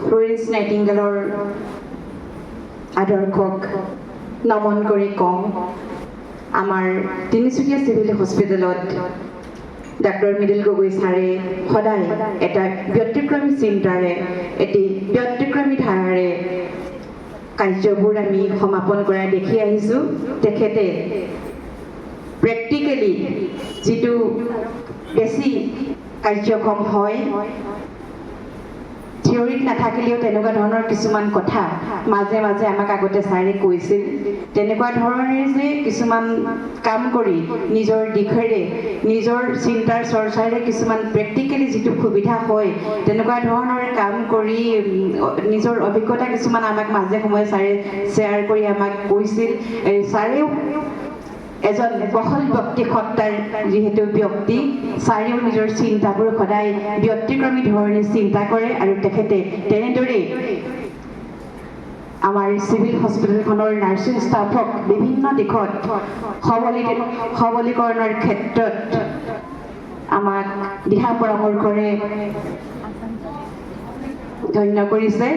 Florence নাইটিংগেলৰ আদৰ্শক নমন কৰি কওঁ আমাৰ তিনিচুকীয়া চিভিল হস্পিটেলত ডাক্তৰ মৃদুল গগৈ ছাৰে সদায় এটা ব্যতিক্ৰমী চিন্তাৰে এটি ব্যতিক্ৰমী ধাৰাৰে কাৰ্যবোৰ আমি সমাপন কৰা দেখি আহিছোঁ তেখেতে প্ৰেক্টিকেলি যিটো বেছি কাৰ্যক্ষম হয় থিয়ৰিত নাথাকিলেও তেনেকুৱা ধৰণৰ কিছুমান কথা মাজে মাজে আমাক আগতে ছাৰে কৈছিল তেনেকুৱা ধৰণে যে কিছুমান কাম কৰি নিজৰ দিশেৰে নিজৰ চিন্তাৰ চৰ্চাৰে কিছুমান প্ৰেক্টিকেলি যিটো সুবিধা হয় তেনেকুৱা ধৰণৰ কাম কৰি নিজৰ অভিজ্ঞতা কিছুমান আমাক মাজে সময়ে ছাৰে শ্বেয়াৰ কৰি আমাক কৈছিল ছাৰেও এজন বহল ব্যক্তি সত্তাৰ যিহেতু ব্যক্তি ছাৰেও নিজৰ চিন্তাবোৰ সদায় ব্যতিক্ৰমী ধৰণে চিন্তা কৰে আৰু তেখেতে তেনেদৰে আমাৰ চিভিল হস্পিটেলখনৰ নাৰ্ছিং ষ্টাফক বিভিন্ন দিশত সবলীকৰণৰ ক্ষেত্ৰত আমাক দিহা পৰামৰ্শৰে ধন্য কৰিছে।